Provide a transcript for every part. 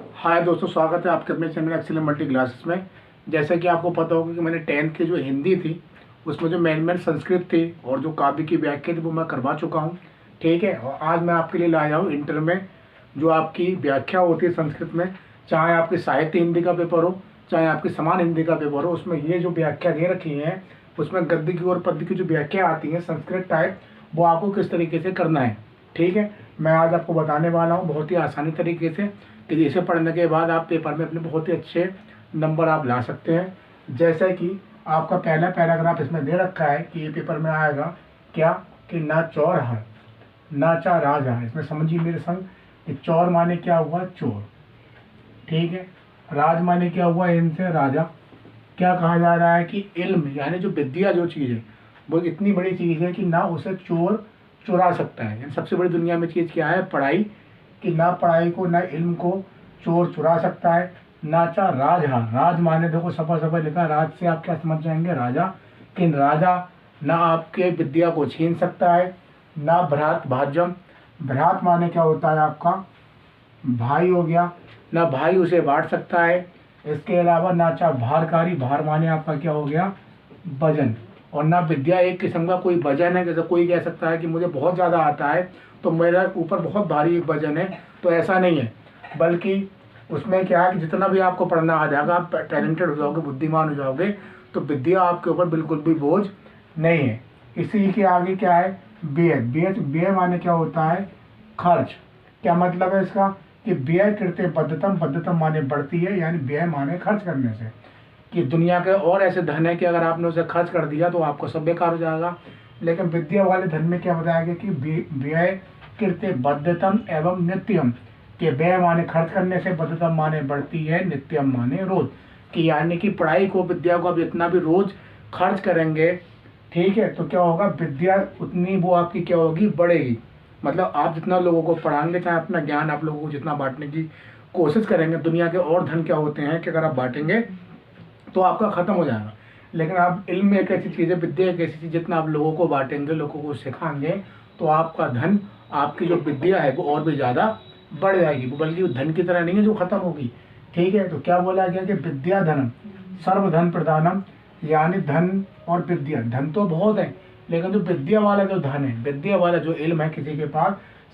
हाय दोस्तों, स्वागत है आपके अपने चैनल एक्सीलेंट मल्टी क्लासेस में। जैसा कि आपको पता होगा कि मैंने 10th की जो हिंदी थी उसमें जो मेन संस्कृत थी और जो काव्य की व्याख्या थी वो मैं करवा चुका हूँ। ठीक है, और आज मैं आपके लिए लाया हूँ इंटर में जो आपकी व्याख्या होती है संस्कृत में, चाहे आपकी साहित्य हिंदी का पेपर हो चाहे आपकी समान हिंदी का पेपर हो, उसमें ये जो व्याख्या दे रखी है उसमें गद्य की और पद्य की जो व्याख्या आती है संस्कृत टाइप, वो आपको किस तरीके से करना है। ठीक है, मैं आज आपको बताने वाला हूँ बहुत ही आसानी तरीके से कि जिसे पढ़ने के बाद आप पेपर में अपने बहुत ही अच्छे नंबर आप ला सकते हैं। जैसे कि आपका पहला पैराग्राफ इसमें दे रखा है कि ये पेपर में आएगा क्या कि ना चौर है नाचा राजा है। इसमें समझिए मेरे संग कि चौर माने क्या हुआ, चोर। ठीक है, राज माने क्या हुआ, इनसे राजा। क्या कहा जा रहा है कि इल्म यानी जो विद्या जो चीज़ है वो इतनी बड़ी चीज़ है कि ना उसे चोर चुरा सकता है। यानी सबसे बड़ी दुनिया में चीज़ क्या है, पढ़ाई, कि ना पढ़ाई को ना इल्म को चोर चुरा सकता है। नाचा राज, हाँ राज माने देखो सफर सफर लिखा, राज से आप क्या समझ जाएंगे, राजा। कि राजा ना आपके विद्या को छीन सकता है। ना भ्रात भाजम, भ्रात माने क्या होता है आपका भाई हो गया, ना भाई उसे बांट सकता है। इसके अलावा नाचा भारकारी, भार माने आपका क्या हो गया, वजन। और ना विद्या एक किस्म का कोई वजन है, जैसे कोई कह सकता है कि मुझे बहुत ज़्यादा आता है तो मेरा ऊपर बहुत भारी एक वजन है, तो ऐसा नहीं है। बल्कि उसमें क्या है कि जितना भी आपको पढ़ना आ जाएगा, आप टैलेंटेड हो जाओगे, बुद्धिमान हो जाओगे, तो विद्या आपके ऊपर बिल्कुल भी बोझ नहीं है। इसी के आगे क्या है, व्यय। व्यय माने क्या होता है, खर्च। क्या मतलब है इसका कि व्यय करते बद्धतम, बद्धतम माने बढ़ती है, यानी व्यय माने खर्च करने से। कि दुनिया के और ऐसे धन है कि अगर आपने उसे खर्च कर दिया तो आपको सब बेकार हो जाएगा, लेकिन विद्या वाले धन में क्या बताया गया कि व्यय कृत्य बद्धतम एवं नित्यम। कि व्यय माने खर्च करने से, बद्धतम माने बढ़ती है, नित्यम माने रोज। कि यानी कि पढ़ाई को, विद्या को आप जितना भी रोज खर्च करेंगे, ठीक है, तो क्या होगा, विद्या उतनी वो आपकी क्या होगी, बढ़ेगी। मतलब आप जितना लोगों को पढ़ाएंगे, चाहे अपना ज्ञान आप लोगों को जितना बांटने की कोशिश करेंगे, दुनिया के और धन क्या होते हैं कि अगर आप बांटेंगे तो आपका ख़त्म हो जाएगा। लेकिन आप इल्म एक ऐसी चीज़ है, विद्या एक ऐसी चीज़, जितना आप लोगों को बांटेंगे, लोगों को सिखाएंगे, तो आपका धन, आपकी जो विद्या है वो और भी ज़्यादा बढ़ जाएगी। वो बल्कि वो धन की तरह नहीं है जो ख़त्म होगी। ठीक है, तो क्या बोला गया कि विद्या धनम सर्वधन प्रधानम, यानी धन और विद्या, धन तो बहुत है लेकिन जो विद्या वाला जो धन है, विद्या वाला जो इल्म है किसी के पास,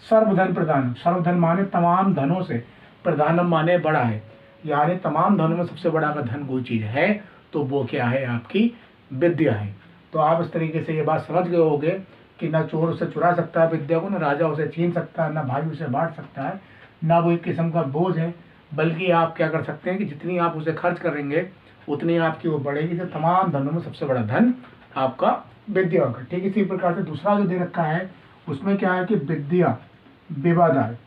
सर्वधन प्रधानम। सर्वधन माने तमाम धनों से, प्रधानम माने बड़ा है, यानी तमाम धनों में सबसे बड़ा अगर धन कोई चीज़ है तो वो क्या है, आपकी विद्या है। तो आप इस तरीके से ये बात समझ गए होंगे कि ना चोर उसे चुरा सकता है विद्या को, ना राजा उसे छीन सकता है, ना भाई उसे बांट सकता है, ना वो एक किस्म का बोझ है। बल्कि आप क्या कर सकते हैं कि जितनी आप उसे खर्च करेंगे उतनी आपकी वो बढ़ेगी। तो तमाम धनों में सबसे बड़ा धन आपका विद्या होगा। ठीक इसी प्रकार से दूसरा जो दे रखा है उसमें क्या है कि विद्या विवादाय।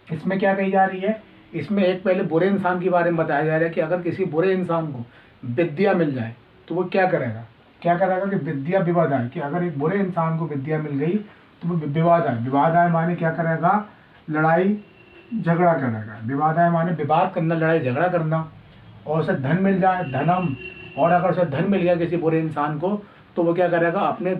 इसमें क्या कही जा रही है, इसमें एक पहले बुरे इंसान के बारे में बताया जा रहा है कि अगर किसी बुरे इंसान को विद्या मिल जाए तो वो क्या करेगा, क्या करेगा कि विद्या विवाद आए। कि अगर एक बुरे इंसान को विद्या मिल गई तो वो विवाद आए। विवाद आए माने क्या करेगा, लड़ाई झगड़ा करेगा। विवाद आए माने विवाद करना, लड़ाई झगड़ा करना। और उसे धन मिल जाए, धनम, और अगर उसे धन मिल गया किसी बुरे इंसान को तो वो क्या करेगा, अपने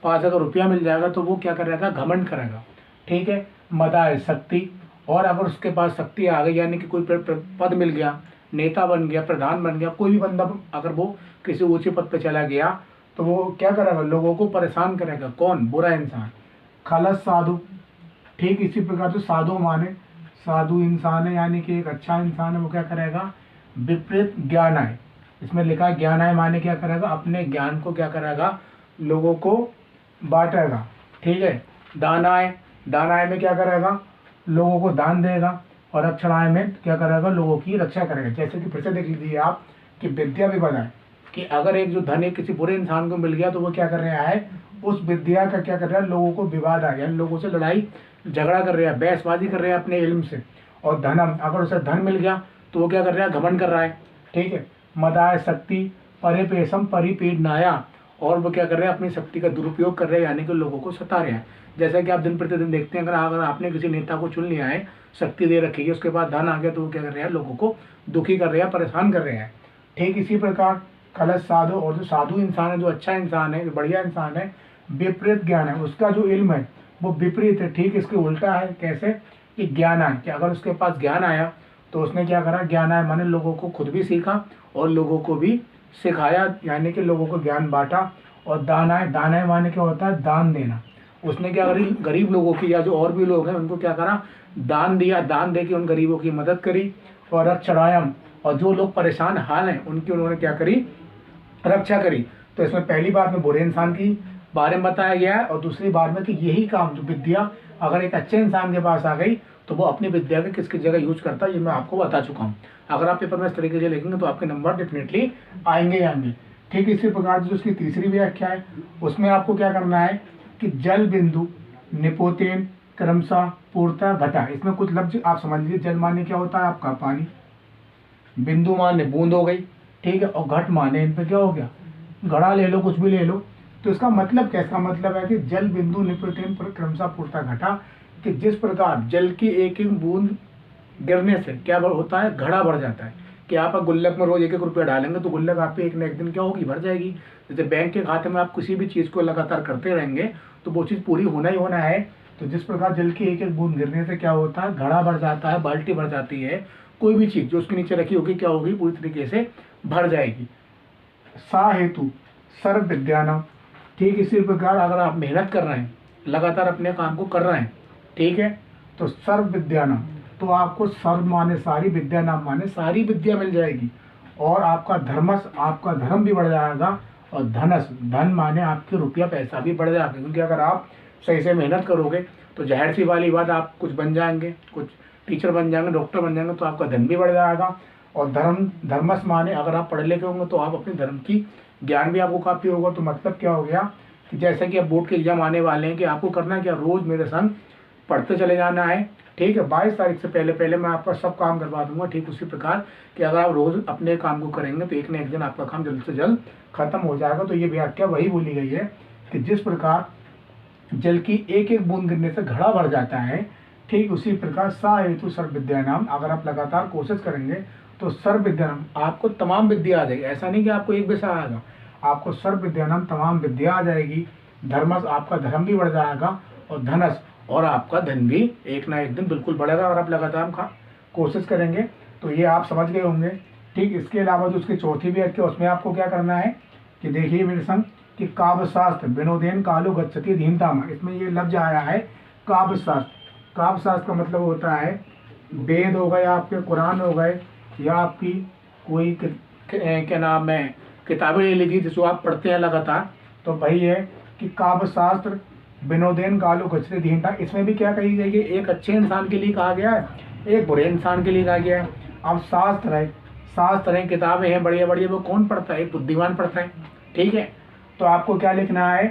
पास अगर रुपया मिल जाएगा तो वो क्या करेगा, घमंड करेगा। ठीक है, मदाय शक्ति, और अगर उसके पास शक्ति आ गई, यानी कि कोई पद मिल गया, नेता बन गया, प्रधान बन गया, कोई भी बंदा अगर वो किसी ऊंचे पद पे चला गया तो वो क्या करेगा, लोगों को परेशान करेगा। कौन, बुरा इंसान। खलस साधु, ठीक इसी प्रकार से साधु माने साधु इंसान है, यानी कि एक अच्छा इंसान है, वो क्या करेगा, विपरीत ज्ञान आए। इसमें लिखा है ज्ञान आए माने क्या करेगा, अपने ज्ञान को क्या करेगा, लोगों को बांटेगा। ठीक है, दान आए, दान आए में क्या करेगा, लोगों को दान देगा। और अक्षराय में क्या करेगा, लोगों की रक्षा करेगा। जैसे कि फिर से देख लीजिए आप कि विद्या भी बनाए कि अगर एक जो धन एक किसी बुरे इंसान को मिल गया तो वो क्या कर रहा है, उस विद्या का क्या कर रहा है, लोगों को विवाद आ गया, लोगों से लड़ाई झगड़ा कर रहा है, बहसबाजी कर रहे हैं अपने इल्म से। और धनम, अगर उसे धन मिल गया तो वो क्या कर रहा है, घमंड कर रहा है। ठीक है, मदाय शक्ति परिपेशम परिपीडनाया, और वो क्या कर रहे हैं, अपनी शक्ति का दुरुपयोग कर रहे हैं, यानी कि लोगों को सता रहे हैं। जैसा कि आप दिन प्रतिदिन देखते हैं, अगर आपने किसी नेता को चुन लिया है, शक्ति दे रखी है, उसके बाद धन आ गया तो वो क्या कर रहे हैं, लोगों को दुखी कर रहे हैं, परेशान कर रहे हैं। ठीक इसी प्रकार कलश साधु, और जो साधु इंसान है, जो अच्छा इंसान है, जो बढ़िया इंसान है, विपरीत ज्ञान है, उसका जो इल्म है वो विपरीत है। ठीक इसके उल्टा है, कैसे कि ज्ञान आए, कि अगर उसके पास ज्ञान आया तो उसने क्या करा, ज्ञान आया माने लोगों को खुद भी सीखा और लोगों को भी सिखाया, यानी कि लोगों को ज्ञान बांटा। और दान आए, दान आए माने क्या होता है, दान देना। उसने क्या करी, गरीब लोगों की या जो और भी लोग हैं उनको क्या करा, दान दिया, दान दे के उन गरीबों की मदद करी। और रक्षरायम, और जो लोग परेशान हाल हैं उनकी उन्होंने क्या करी, रक्षा करी। तो इसमें पहली बात में बुरे इंसान की बारे में बताया गया है, और दूसरी बात में कि यही काम जो विद्या अगर एक अच्छे इंसान के पास आ गई तो वो अपनी विद्या के किस किस जगह यूज करता है, ये मैं आपको बता चुका हूँ। अगर आप पेपर में इस तरीके से लिखेंगे तो आपके नंबर डेफिनेटली आएंगे आएंगे। ठीक इसी प्रकार जो उसकी तीसरी व्याख्या है उसमें आपको क्या करना है कि जल बिंदु निपोतेन क्रमशः पूर्णतः घटा। इसमें कुछ लफ्ज आप समझ लीजिए। जल माने क्या होता है आपका पानी, बिंदु माने बूंद हो गई, ठीक है, और घट माने इन पे क्या हो गया, घड़ा ले लो, कुछ भी ले लो। तो इसका मतलब क्या, इसका मतलब है कि जल बिंदु निपोतेन पर क्रमशः पूर्णतः घटा, कि जिस प्रकार जल की एक एक बूंद गिरने से क्या होता है, घड़ा भर जाता है। कि आप गुल्लक में रोज 1-1 रुपया डालेंगे तो गुल्लक आप पे एक न एक दिन क्या होगी, भर जाएगी। जैसे बैंक के खाते में आप किसी भी चीज़ को लगातार करते रहेंगे तो वो चीज़ पूरी होना ही होना है। तो जिस प्रकार जल की एक एक बूंद गिरने से क्या होता है, घड़ा भर जाता है, बाल्टी भर जाती है, कोई भी चीज़ जो उसके नीचे रखी होगी क्या होगी, पूरी तरीके से भर जाएगी। सा हेतु सर्व विद्यानाम, ठीक इसी प्रकार अगर आप मेहनत कर रहे हैं, लगातार अपने काम को कर रहे हैं, ठीक है, तो सर्व विद्यानाम, तो आपको सर्व माने सारी, विद्या नाम माने सारी विद्या मिल जाएगी। और आपका धर्मस, आपका धर्म भी बढ़ जाएगा। और धनस, धन माने आपके रुपया पैसा भी बढ़ जाएगा, क्योंकि अगर आप सही से मेहनत करोगे तो जाहिर सी वाली बात आप कुछ बन जाएंगे, कुछ टीचर बन जाएंगे, डॉक्टर बन जाएंगे, तो आपका धन भी बढ़ जाएगा। और धर्मस माने अगर आप पढ़े लिखे होंगे तो आप अपने धर्म की ज्ञान भी आपको काफ़ी होगा। तो मतलब क्या हो गया कि जैसे कि अब बोर्ड के एग्जाम आने वाले हैं, कि आपको करना है क्या, रोज़ मेरे संग पढ़ते चले जाना है, ठीक है। 22 तारीख से पहले पहले मैं आपका सब काम करवा दूंगा। ठीक उसी प्रकार कि अगर आप रोज़ अपने काम को करेंगे तो एक न एक दिन आपका काम जल्द से जल्द खत्म हो जाएगा। तो ये व्याख्या वही बोली गई है कि जिस प्रकार जल की एक एक बूंद गिरने से घड़ा भर जाता है, ठीक उसी प्रकार सा हेतु सर्व विद्या नाम, अगर आप लगातार कोशिश करेंगे तो सर्व विद्या नाम आपको तमाम विद्या आ जाएगी। ऐसा नहीं कि आपको एक विषय आएगा, आपको सर्व विद्या नाम तमाम विद्या आ जाएगी। धर्मस, आपका धर्म भी बढ़ जाएगा। और धनस, और आपका धन भी एक ना एक दिन बिल्कुल बढ़ेगा अगर आप लगातार कोशिश करेंगे। तो ये आप समझ गए होंगे। ठीक, इसके अलावा जो उसकी चौथी व्याख्या उसमें आपको क्या करना है कि देखिए मेरे संग कि काव्य शास्त्र विनोदेन कालो गच्छति धीमतामा, इसमें ये लफ्ज आया है काव्य शास्त्र। काव्य शास्त्र का मतलब होता है वेद हो गए, आपके कुरान हो गए, या आपकी कोई क्या नाम है किताबें ले लीजिए जिसको आप पढ़ते हैं लगातार। तो वही है कि काव्य शास्त्र विनोदेन कालो गच्छति धीमता, इसमें भी क्या कही गई है, एक अच्छे इंसान के लिए कहा गया है, एक बुरे इंसान के लिए कहा गया है। अब शास्त्र है, शास्त्र हैं, किताबें हैं बढ़िया बढ़िया, वो कौन पढ़ता है, एक बुद्धिमान पढ़ता है, ठीक है। तो आपको क्या लिखना है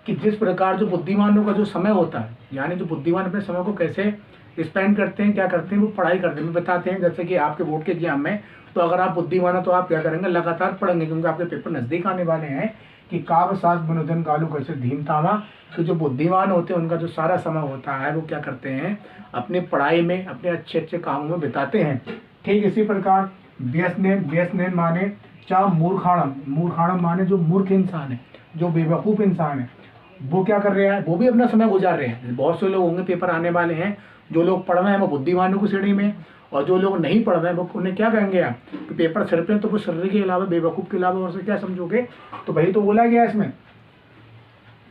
कि जिस प्रकार जो बुद्धिमानों का जो समय होता है, यानी जो बुद्धिमान अपने समय को कैसे स्पेंड करते हैं, क्या करते हैं, वो पढ़ाई करते हैं, बताते हैं। जैसे कि आपके बोर्ड के एग्जाम में, तो अगर आप बुद्धिमान हो तो आप क्या करेंगे, लगातार पढ़ेंगे, क्योंकि आपके पेपर नज़दीक आने वाले हैं। कि काव्य शास्त्र विनोदन कालू कैसे धीमतामा, तो जो बुद्धिमान होते हैं उनका जो सारा समय होता है वो क्या करते हैं, अपनी पढ़ाई में, अपने अच्छे अच्छे कामों में बिताते हैं। ठीक इसी प्रकार व्यसनेन, व्यसनेन माने चाह मूर्खाणम, मूर्खाणम माने जो मूर्ख इंसान है, जो बेवकूफ़ इंसान है, वो क्या कर रहे हैं, वो भी अपना समय गुजार रहे हैं। बहुत से लोग होंगे पेपर आने वाले हैं, जो लोग पढ़ रहे हैं वो बुद्धिमानों की श्रेणी में, और जो लोग नहीं पढ़ रहे हैं वो उन्हें क्या कहेंगे आप कि पेपर सिर पे, तो वो सिर के अलावा बेवकूफ़ के अलावा और से क्या समझोगे। तो वही तो बोला गया इसमें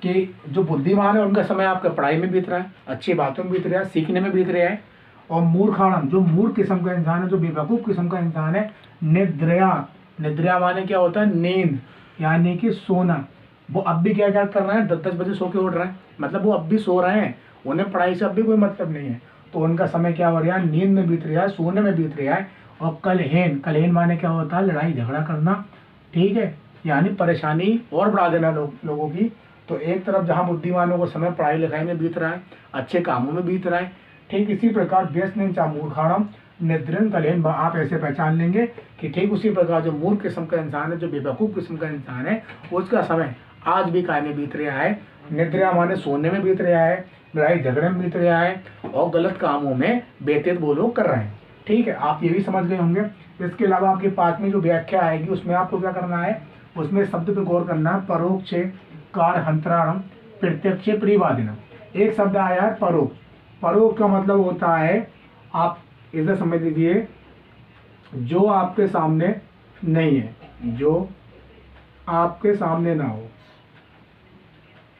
कि जो बुद्धिमान है उनका समय आपका पढ़ाई में बीत रहा है, अच्छी बातों में बीत रहा है, सीखने में बीत रहा है। और मूर्खाणम, जो मूर्ख किस्म का इंसान है, जो बेवकूफ़ किस्म का इंसान है, निद्रया, निद्रया माने क्या होता है, नींद, यानी कि सोना। वो अब भी क्या क्या कर रहे हैं, 10-10 बजे सो के उठ रहे हैं, मतलब वो अब भी सो रहे हैं, उन्हें पढ़ाई से अब भी कोई मतलब नहीं है। तो उनका समय क्या हो रहा है, नींद में बीत रहा है, सोने में बीत रहा है। और कलहेन, कलहेन माने क्या होता है, लड़ाई झगड़ा करना, ठीक है, यानी परेशानी और बढ़ा देना लोगों की। तो एक तरफ जहाँ बुद्धिमानों को समय पढ़ाई लिखाई में बीत रहा है, अच्छे कामों में बीत रहा है, ठीक इसी प्रकार व्यसनेन चा मूर्खाणम निद्रन कलहेन, आप ऐसे पहचान लेंगे कि ठीक उसी प्रकार जो मूर्ख किस्म का इंसान है, जो बेवकूफ़ किस्म का इंसान है, उसका समय आज भी काय में बीत रहा है, निद्रा माने सोने में बीत रहा है, लड़ाई झगड़े में बीत रहा है, और गलत कामों में व्यतीत वो लोग कर रहे हैं। ठीक है, आप ये भी समझ गए होंगे। इसके अलावा आपकी 5वीं जो व्याख्या आएगी उसमें आपको क्या करना है, उसमें शब्द पे गौर करना है। परोक्षे कार हंतराणम प्रत्यक्ष प्रियवादिनम, एक शब्द आया है परोक्ष, परोक्ष का मतलब होता है, आप इसे समझ लीजिए, जो आपके सामने नहीं है, जो आपके सामने ना हो,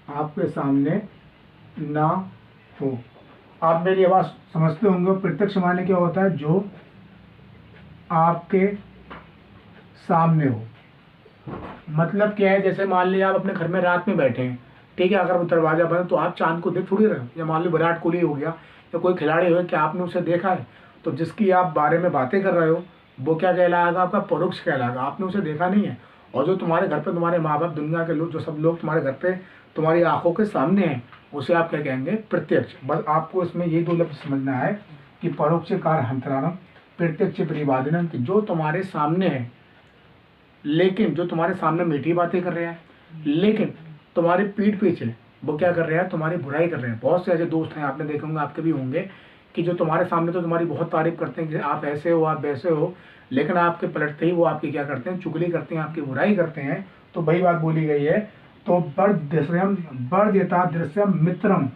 आपके सामने ना हो। आप मेरी आवाज़ समझते होंगे। प्रत्यक्ष माने क्या होता है, जो आपके सामने हो। मतलब क्या है, जैसे मान लीजिए आप अपने घर में रात में बैठे हैं, ठीक है, अगर वो दरवाजा बंद तो आप चांद को देख थोड़ी रहे हो। या मान लो विराट कोहली हो गया या कोई खिलाड़ी हो, क्या आपने उसे देखा है? तो जिसकी आप बारे में बातें कर रहे हो वो क्या कहलाएगा? आपका परोक्ष कहलाएगा, आपने उसे देखा नहीं है। और जो तुम्हारे घर पे तुम्हारे माँ बाप, दुनिया के लोग, जो सब लोग तुम्हारे घर पे तुम्हारी आंखों के सामने हैं, उसे आप क्या कहेंगे? प्रत्यक्ष। बस आपको इसमें ये दो लफ्ज समझना है कि परोक्ष कार हंतराणम, प्रत्यक्ष परिवादिनम, कि जो तुम्हारे सामने है, लेकिन जो तुम्हारे सामने मीठी बातें कर रहे हैं, लेकिन तुम्हारी पीठ पीछे वो क्या कर रहे हैं? तुम्हारी बुराई कर रहे हैं। बहुत से ऐसे दोस्त हैं, आपने देखे होंगे, आपके भी होंगे, कि जो तुम्हारे सामने तो तुम्हारी बहुत तारीफ करते हैं कि आप ऐसे हो, आप वैसे हो, लेकिन आपके पलटते ही वो आपकी क्या करते हैं? चुगली करते हैं, आपकी बुराई करते हैं। तो वही बात बोली गई है। तो वर्जयता दृश्यम मित्रम,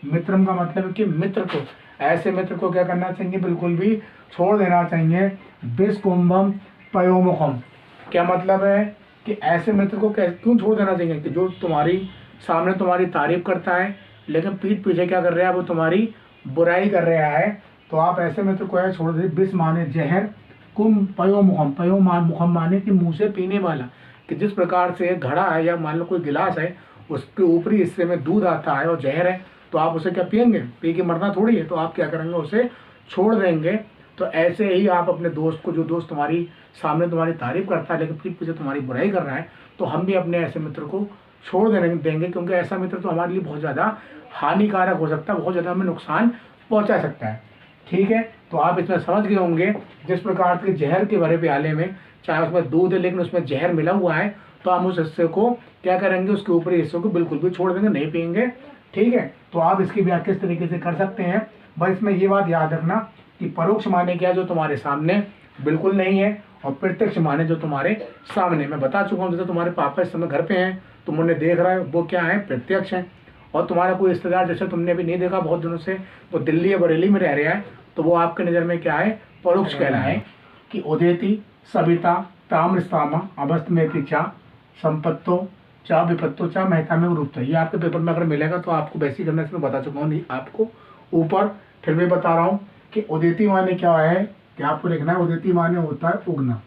मित्रम का मतलब है कि मित्र को, ऐसे मित्र को क्या करना चाहिए? बिल्कुल भी छोड़ देना चाहिए। विस्कुंभम पयोमुखम, क्या मतलब है कि ऐसे मित्र को क्यों छोड़ देना चाहिए? कि जो तुम्हारी सामने तुम्हारी तारीफ करता है, लेकिन पीठ पीछे क्या कर रहा है? वो तुम्हारी बुराई कर रहा है। तो आप ऐसे मित्र को छोड़ दीजिए। विष माने जहर, कुम पयो मुखम, पयो मुखम माने कि मुंह से पीने वाला, कि जिस प्रकार से घड़ा है या मान लो कोई गिलास है, उसके ऊपरी हिस्से में दूध आता है और जहर है, तो आप उसे क्या पियेंगे? पी के मरना थोड़ी है। तो आप क्या करेंगे? उसे छोड़ देंगे। तो ऐसे ही आप अपने दोस्त को, जो दोस्त तुम्हारी सामने तुम्हारी तारीफ करता है लेकिन पीठ पीछे तुम्हारी बुराई कर रहा है, तो हम भी अपने ऐसे मित्र को छोड़ देंगे, क्योंकि ऐसा मित्र तो हमारे लिए बहुत ज़्यादा हानिकारक हो सकता है, बहुत ज़्यादा हमें नुकसान पहुंचा सकता है। ठीक है, तो आप इसमें समझ गए होंगे। जिस प्रकार के जहर के भरे प्याले में, चाहे उसमें दूध है लेकिन उसमें जहर मिला हुआ है, तो हम उस हिस्से को क्या करेंगे? उसके ऊपरी हिस्से को बिल्कुल भी छोड़ देंगे, नहीं पियेंगे। ठीक है, तो आप इसकी व्याख्या इस तरीके से कर सकते हैं। बस इसमें ये बात याद रखना कि परोक्ष माने क्या? जो तुम्हारे सामने बिल्कुल नहीं है, और प्रत्यक्ष माने जो तुम्हारे सामने। मैं बता चुका हूँ, जैसे तुम्हारे पापा इस समय घर पे हैं, तुम उन्हें देख रहे हो, वो क्या है? प्रत्यक्ष है। और तुम्हारा कोई रिश्तेदार जैसे तुमने अभी नहीं देखा बहुत दिनों से, वो दिल्ली या बरेली में रह रहा है, तो वो आपके नज़र में क्या है? परोक्ष कहना है। कि उदेति सविता ताम्रस्तामा अवस्थ में पिछा संपत्तो चा विपत्तो चा मेहता में रूपता। ये आपके पेपर में अगर मिलेगा तो आपको वैसे करना, इसमें बता चुका हूँ नहीं आपको ऊपर, फिर भी बता रहा हूँ कि उदेति माने क्या है कि आपको लिखना है। उदेति माने होता है उगना।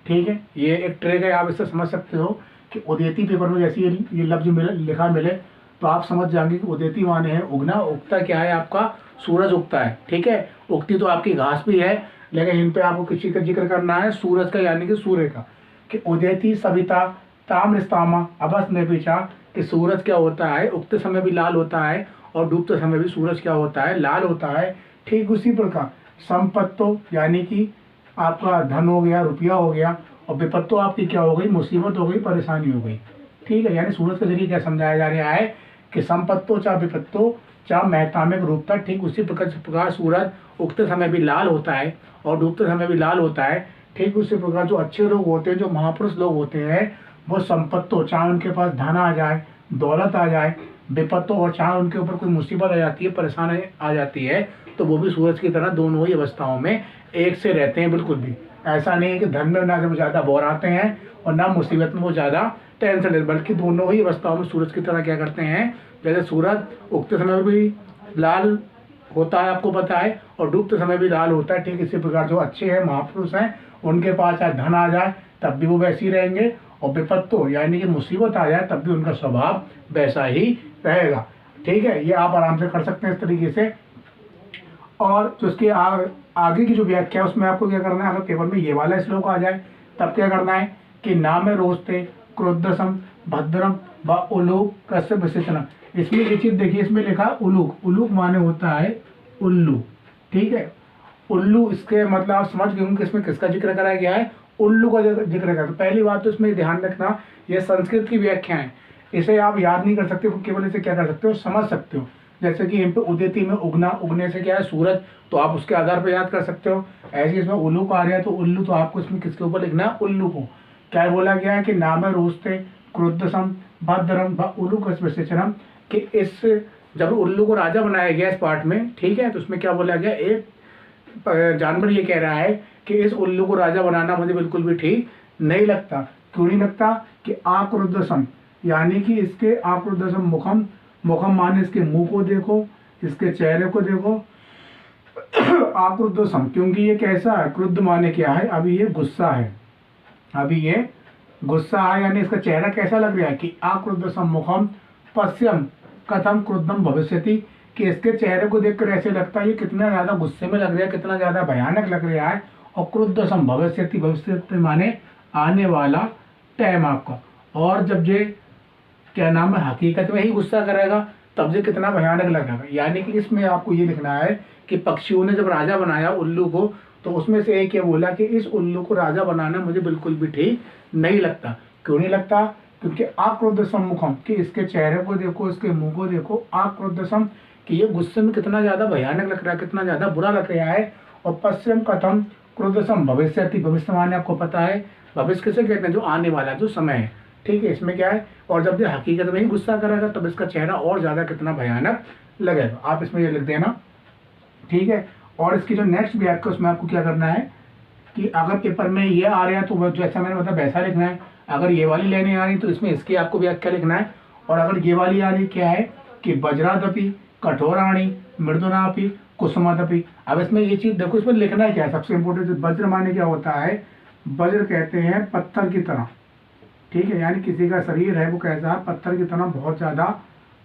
ठीक है, ये एक ट्रिक है, आप इससे समझ सकते हो कि उदेति पेपर में जैसे ये लफ्ज लिखा मिले तो आप समझ जाएंगे कि उदेति माने है उगना। उगता क्या है? आपका सूरज उगता है। ठीक है, उगती तो आपकी घास भी है, लेकिन इन पे आपको किसी का जिक्र करना है, सूरज का, यानी कि सूर्य का। कि उदेति सविता ताम्रस्तामा अभस में पीछा, कि सूरज क्या होता है? उगते समय भी लाल होता है और डूबते समय भी सूरज क्या होता है? लाल होता है। ठीक उसी प्रकार संपत्तो, यानी कि आपका धन हो गया, रुपया हो गया, और विपत्तो आपकी क्या हो गई? मुसीबत हो गई, परेशानी हो गई। ठीक है, यानी सूरज के जरिए क्या समझाया जा रहा है कि संपत्तो चा विपत्तो चा महतामिक रूपता। ठीक उसी प्रकार सूरज उगते समय भी लाल होता है और डूबते समय भी लाल होता है। ठीक उसी प्रकार जो अच्छे लोग होते हैं, जो महापुरुष लोग होते हैं, वो संपत्तो, चाहे उनके पास धन आ जाए, दौलत आ जाए, विपत्तो, और चाहे उनके ऊपर कोई मुसीबत आ जाती है, परेशानी आ जाती है, तो वो भी सूरज की तरह दोनों ही अवस्थाओं में एक से रहते हैं। बिल्कुल भी ऐसा नहीं है कि धन में ना जब ज़्यादा बौर आते हैं और ना मुसीबत में वो ज़्यादा टेंशन लेते, बल्कि दोनों ही अवस्थाओं में सूरज की तरह क्या करते हैं? जैसे सूरज उगते समय भी लाल होता है, आपको पता है, और डूबते समय भी लाल होता है। ठीक इसी प्रकार जो अच्छे हैं, महापुरुष हैं, उनके पास चाहे धन आ जाए तब भी वो वैसे ही रहेंगे, और विपत्तो यानी कि मुसीबत आ जाए तब भी उनका स्वभाव वैसा ही रहेगा। ठीक है, ये आप आराम से कर सकते हैं इस तरीके से। और जो उसके आगे की जो व्याख्या है उसमें आपको क्या करना है? अगर पेपर में ये वाला श्लोक आ जाए तब क्या करना है? कि नाम रोस्ते क्रोधसम भद्रम व उलूक कस्य विशेषण। इसमें ये चीज देखिए, इसमें लिखा उलूक। उलूक माने होता है उल्लू। ठीक है, उल्लू, इसके मतलब आप समझ गए होंगे इसमें किसका जिक्र करा गया है? उल्लू का जिक्र करा। तो पहली बात तो इसमें ध्यान रखना, ये संस्कृत की व्याख्या है, इसे आप याद नहीं कर सकते, केवल इसे क्या कर सकते हो? समझ सकते हो। जैसे कि इन पे उदेति में उगना, उगने से क्या है? सूरज, तो आप उसके आधार पर याद कर सकते हो। ऐसे इसमें उल्लू का आ रहा है तो उल्लू, तो आपको इसमें किसके ऊपर लिखना है? उल्लू को। क्या बोला गया है? कि नाम रोस्ते क्रोधसम भद्रम व उल्लू कस्वचरम, कि इस जब उल्लू को राजा बनाया गया इस पार्ट में, ठीक है, तो उसमें क्या बोला गया, एक जानवर ये कह रहा है कि इस उल्लू को राजा बनाना मुझे बिल्कुल भी ठीक नहीं लगता। क्यों नहीं लगता? कि आक्रोदसम, यानी कि इसके आक्रोदसम मुखम, मुखम माने इसके मुंह को देखो, इसके चेहरे को देखो। आक्रोदसम क्योंकि ये कैसा है, क्रुद्ध माने क्या है, अभी ये गुस्सा है, अभी ये गुस्सा है, यानी इसका चेहरा कैसा लग रहा है कि आक्रोदसम मुखम पश्यम कथम क्रुद्धम भविष्यति, कि इसके चेहरे को देखकर ऐसे लगता है ये कितना ज्यादा गुस्से में लग रहा है, कितना ज्यादा भयानक लग रहा है। और क्रुद्धसम भविष्यति, भविष्यति माने आने वाला टाइम आपका, और जब ये क्या नाम है हकीकत में ही गुस्सा करेगा तब से कितना भयानक लगेगा। यानी कि इसमें आपको ये लिखना है कि पक्षियों ने जब राजा बनाया उल्लू को, तो उसमें से एक ये बोला कि इस उल्लू को राजा बनाना मुझे बिल्कुल भी ठीक नहीं लगता। क्यों नहीं लगता? क्योंकि आक्रोदसम मुखम, कि इसके चेहरे को देखो, इसके मुंह को देखो, आक्रोदसम कि ये गुस्से में कितना ज्यादा भयानक लग रहा है, कितना ज्यादा बुरा लग रहा है। और पश्चिम कथम क्रोधसम भविष्यति, भविष्य माने आपको पता है भविष्य किसे कहते हैं, जो आने वाला जो समय है, ठीक है। इसमें क्या है, और जब ये हकीकत में ही गुस्सा करेगा तब इसका चेहरा और ज्यादा कितना भयानक लगेगा। आप इसमें ये लिख देना, ठीक है। और इसकी जो नेक्स्ट व्याख्या उसमें आपको क्या करना है कि अगर पेपर में ये आ रहा है तो जैसा मैंने बताया वैसा लिखना है, अगर ये वाली लेने आ रही तो इसमें इसकी आपको व्याख्या लिखना है। और अगर ये वाली आ रही क्या है कि वज्रादपि कठोराणी मृदुनापि कुसुमादपि। अब इसमें ये चीज देखो, इसमें लिखना है क्या है, सबसे इम्पोर्टेंट वज्र माने क्या होता है, वज्र कहते हैं पत्थर की तरह, ठीक है। यानी किसी का शरीर है वो कैसा है, पत्थर की तरह बहुत ज्यादा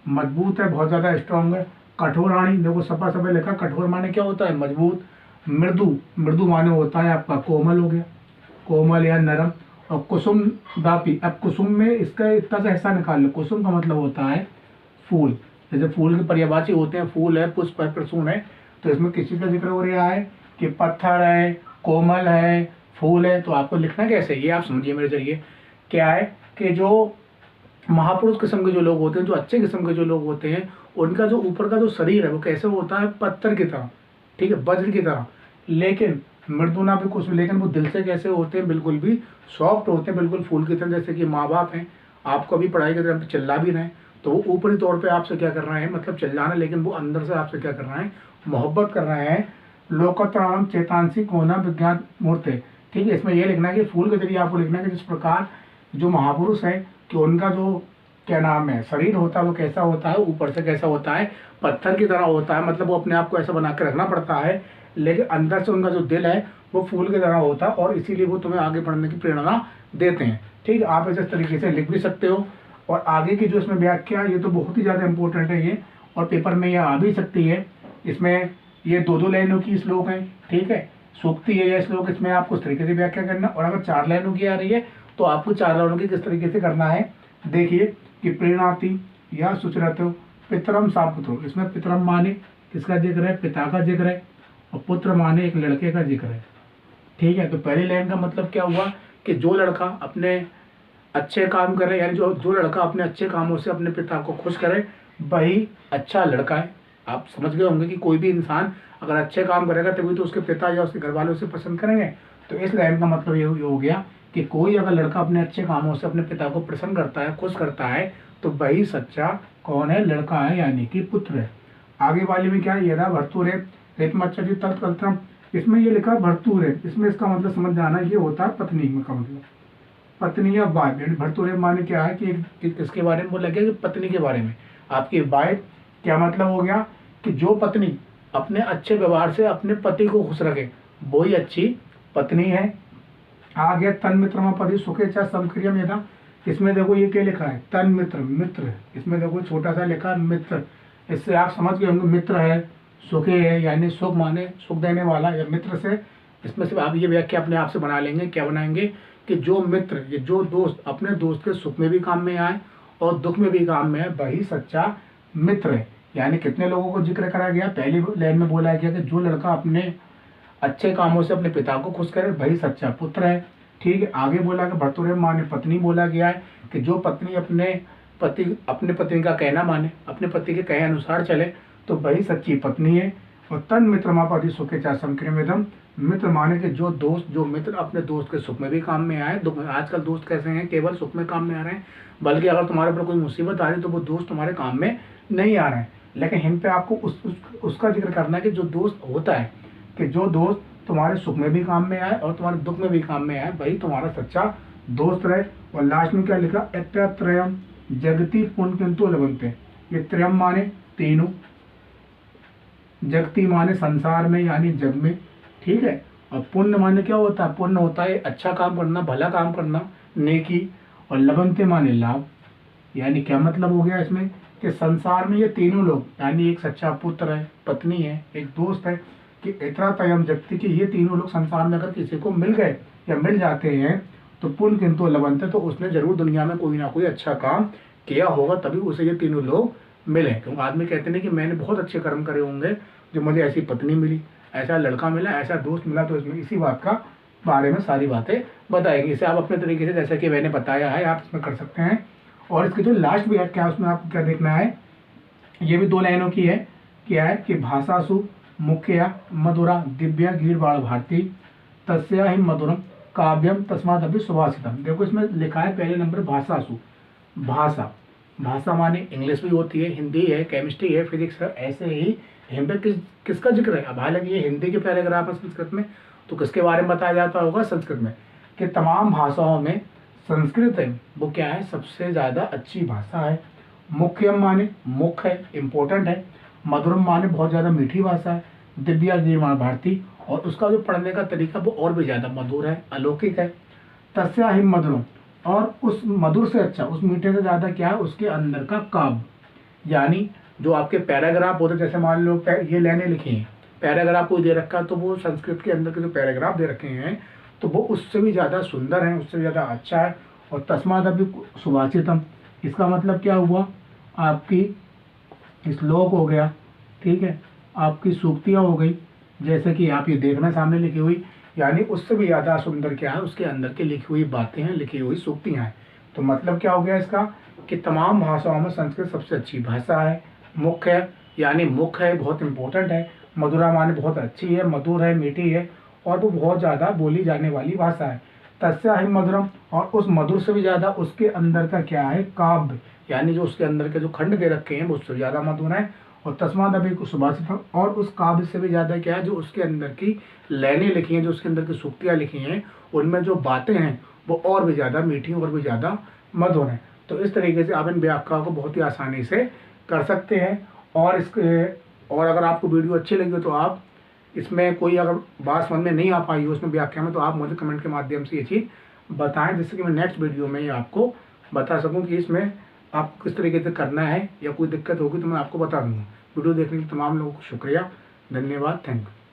मजबूत है, बहुत ज्यादा स्ट्रांग है। कठोराणी देखो सपा सपा लिखा, कठोर माने क्या होता है, मजबूत। मृदु, मृदु माने होता है आपका कोमल हो गया, कोमल या नरम। और कुसुम दापी, अब कुसुम में इसका इतना सा हिस्सा निकाल लो, कुसुम का मतलब होता है फूल, जैसे फूल के पर्यायवाची होते हैं, फूल है, पुष्प है, प्रसून है। तो इसमें किसी का जिक्र हो रहा है कि पत्थर है, कोमल है, फूल है। तो आपको लिखना कैसे, ये आप समझिए मेरे जरिए। क्या है कि जो महापुरुष किस्म के जो लोग होते हैं, जो अच्छे किस्म के जो लोग होते हैं, उनका जो ऊपर का जो शरीर है वो कैसे होता है, पत्थर की तरह, ठीक है, वज्र की तरह। लेकिन मृदुना भी कुछ, लेकिन वो दिल से कैसे होते हैं, बिल्कुल भी सॉफ्ट होते हैं, बिल्कुल फूल की तरह। जैसे कि माँ बाप हैं, आपको अभी पढ़ाई के तरफ चिल्ला भी रहे हैं, तो वो ऊपरी तौर पे आपसे क्या कर रहे हैं, मतलब चिल्लाना, लेकिन वो अंदर से आपसे क्या कर रहे हैं, मोहब्बत कर रहे हैं। लोकत्राम चेतांसी कोना विज्ञान मूर्ति, ठीक है। इसमें यह लिखना है कि फूल के जरिए आपको लिखना है कि जिस प्रकार जो महापुरुष है कि उनका जो क्या नाम है शरीर होता है वो कैसा होता है, ऊपर से कैसा होता है, पत्थर की तरह होता है। मतलब वो अपने आप को ऐसा बना के रखना पड़ता है, लेकिन अंदर से उनका जो दिल है वो फूल की तरह होता है, और इसीलिए वो तुम्हें आगे बढ़ने की प्रेरणा देते हैं, ठीक है। आप इस तरीके से लिख भी सकते हो। और आगे की जो इसमें व्याख्या, ये तो बहुत ही ज़्यादा इंपॉर्टेंट है ये, और पेपर में ये आ भी सकती है। इसमें ये दो दो लाइनों की श्लोक है, ठीक है, सूक्ति है यह श्लोक, इसमें आपको इस तरीके से व्याख्या करना। और अगर 4 लाइनों की आ रही है तो आपको 4 लाइनों की किस तरीके से करना है, देखिए कि प्रीणाति या सुचरत पितरम सापुत्र। इसमें पितरम माने किसका जिक्र है, पिता का जिक्र है, और पुत्र माने एक लड़के का जिक्र है, ठीक है। तो पहली लाइन का मतलब क्या हुआ कि जो लड़का अपने अच्छे काम करे, यानी जो लड़का अपने अच्छे कामों से अपने पिता को खुश करे वही अच्छा लड़का है। आप समझ गए होंगे कि कोई भी इंसान अगर अच्छे काम करेगा तभी तो उसके पिता या उसके घर वाले उसे पसंद करेंगे। तो इस लाइन का मतलब ये हो गया कि कोई अगर लड़का अपने अच्छे कामों से अपने पिता को प्रसन्न करता है, खुश करता है, तो वही सच्चा कौन है, लड़का है, यानी कि पुत्र है। आगे वाले में क्या है, यदा भर्तुर है रेतमच्छी तत्कल्त्रम, इसमें ये लिखा भर्तुर है, इसमें इसका मतलब समझ जाना, ये होता है पत्नी में का मतलब, पत्नी या वाइफ। यानी भर्तुर माने क्या है कि किसके बारे में बोला गया, कि पत्नी के बारे में, आपकी वाइफ। क्या मतलब हो गया कि जो पत्नी अपने अच्छे व्यवहार से अपने पति को खुश रखे वही अच्छी पत्नी है। आ गया तन मित्र पति सुखे चाहे समक्रियम यथा, इसमें देखो ये क्या लिखा है, तन मित्र, मित्र, इसमें देखो छोटा सा लिखा है मित्र। इससे आप समझ गए होंगे मित्र है, सुखे है, यानी सुख माने सुख देने वाला, या मित्र से इसमें से आप ये व्याख्या अपने आप से बना लेंगे। क्या बनाएंगे कि जो मित्र, ये जो दोस्त अपने दोस्त के सुख में भी काम में आए और दुख में भी काम में है, वही सच्चा मित्र है। यानी कितने लोगों को जिक्र करा गया, पहली लाइन में बोला गया कि जो लड़का अपने अच्छे कामों से अपने पिता को खुश करे वही सच्चा पुत्र है, ठीक है। आगे बोला कि भर्तुर माने पत्नी, बोला गया है कि जो पत्नी अपने पत्नी का कहना माने, अपने पति के कहे अनुसार चले, तो वही सच्ची पत्नी है। और तन मित्र मापति सुखे चाहे समक्रियमिदम, मित्र माने कि जो दोस्त, जो मित्र अपने दोस्त के सुख में भी काम में आए, दुख में। आजकल दोस्त कैसे हैं, केवल सुख में काम में आ रहे हैं, बल्कि अगर तुम्हारे ऊपर कोई मुसीबत आ रही है तो वो दोस्त तुम्हारे काम में नहीं आ रहे हैं। लेकिन हिंद पे आपको उसका जिक्र करना है कि जो दोस्त होता है, कि जो दोस्त तुम्हारे सुख में भी काम में आए और तुम्हारे दुख में भी काम में आए, वही तुम्हारा सच्चा दोस्त रहे। और लास्ट में क्या लिखा, एत्रयम जगति पुण्य किंतु लभन्ते। ये त्रयम माने तीनों, जगति माने संसार में यानी जग में, ठीक है। और पुण्य माने क्या होता है, पुण्य होता है अच्छा काम करना, भला काम करना, नेकी। और लभन्ते माने लाभ, यानी क्या मतलब हो गया इसमें कि संसार में ये तीनों लोग, यानी एक सच्चा पुत्र है, पत्नी है, एक दोस्त है, कि इतना तयम जगती कि ये तीनों लोग संसार में अगर किसी को मिल गए या मिल जाते हैं तो पुण्य किंतु लभन्ते, तो उसने जरूर दुनिया में कोई ना कोई अच्छा काम किया होगा, तभी उसे ये तीनों लोग मिले। क्योंकि आदमी कहते हैं कि मैंने बहुत अच्छे कर्म करे होंगे जो मुझे ऐसी पत्नी मिली, ऐसा लड़का मिला, ऐसा दोस्त मिला। तो इसमें इसी बात का बारे में सारी बातें बताएगी। इसे आप अपने तरीके से जैसा कि मैंने बताया है आप इसमें कर सकते हैं। और इसकी जो लास्ट भी है क्या, उसमें आपको क्या देखना है, ये भी 2 लाइनों की है। क्या है कि भाषासु मुख्या मधुरा दिव्या गीर्वाण भारती तस्या ही मधुरम काव्यम तस्माद अभी सुभाषितम। देखो इसमें लिखा है पहले नंबर भाषासु, भाषा, भाषा माने इंग्लिश भी होती है, हिंदी है, केमिस्ट्री है, फिजिक्स है। ऐसे ही यहाँ पे किसका जिक्र है, अब हालांकि ये हिंदी के पैराग्राफ है संस्कृत में, तो किसके बारे में बताया जाता होगा, संस्कृत में, कि तमाम भाषाओं में संस्कृत है वो क्या है, सबसे ज़्यादा अच्छी भाषा है। मुख्यम माने मुख्य है, इम्पोर्टेंट है। मधुरम माने बहुत ज़्यादा मीठी भाषा है। दिव्या गीर्वाण भारती, और उसका जो पढ़ने का तरीका वो और भी ज़्यादा मधुर है, अलौकिक है। तस्या ही मधुरम, और उस मधुर से अच्छा, उस मीठे से ज़्यादा क्या है, उसके अंदर का काव्य, यानी जो आपके पैराग्राफ होते हैं, जैसे मान लो ये लाइनें लिखी हैं, पैराग्राफ कोई दे रखा है, तो वो संस्कृत के अंदर के जो पैराग्राफ दे रखे हैं तो वो उससे भी ज़्यादा सुंदर है, उससे भी ज़्यादा अच्छा है। और तस्माद अभी सुभाषितम, इसका मतलब क्या हुआ, आपकी श्लोक हो गया, ठीक है, आपकी सूक्तियाँ हो गई, जैसे कि आप ये देखना सामने लिखी हुई, यानी उससे भी ज़्यादा सुंदर क्या है, उसके अंदर की लिखी हुई बातें हैं, लिखी हुई सूक्तियाँ हैं। तो मतलब क्या हो गया इसका, कि तमाम भाषाओं में संस्कृत सबसे अच्छी भाषा है। मुख्य है, यानी मुख्य है, बहुत इंपॉर्टेंट है। मधुरा माने बहुत अच्छी है, मधुर है, मीठी है, और वो बहुत ज़्यादा बोली जाने वाली भाषा है। तस्या ही मधुरम, और उस मधुर से भी ज़्यादा उसके अंदर का क्या है, काव्य, यानी जो उसके अंदर के जो खंड दे रखे हैं वो उससे ज़्यादा मधुर है। और तस्माद अभी को सुभाषितम, और उस काव्य से भी ज़्यादा क्या है, जो उसके अंदर की लाइनें लिखी हैं, जो उसके अंदर की सूक्तियाँ लिखी हैं, उनमें जो बातें हैं वो और भी ज़्यादा मीठी और भी ज़्यादा मधुर हैं। तो इस तरीके से आप इन व्याख्याओं को बहुत ही आसानी से कर सकते हैं। और अगर आपको वीडियो अच्छी लगी हो तो आप इसमें कोई अगर बात समझ में नहीं आ पाई हो उसमें व्याख्या में, तो आप मुझे कमेंट के माध्यम से ये चीज़ बताएं, जिससे कि मैं नेक्स्ट वीडियो में आपको बता सकूं कि इसमें आपको किस तरीके से करना है, या कोई दिक्कत होगी तो मैं आपको बता दूंगा। वीडियो देखने के लिए तमाम लोगों को शुक्रिया, धन्यवाद, थैंक यू।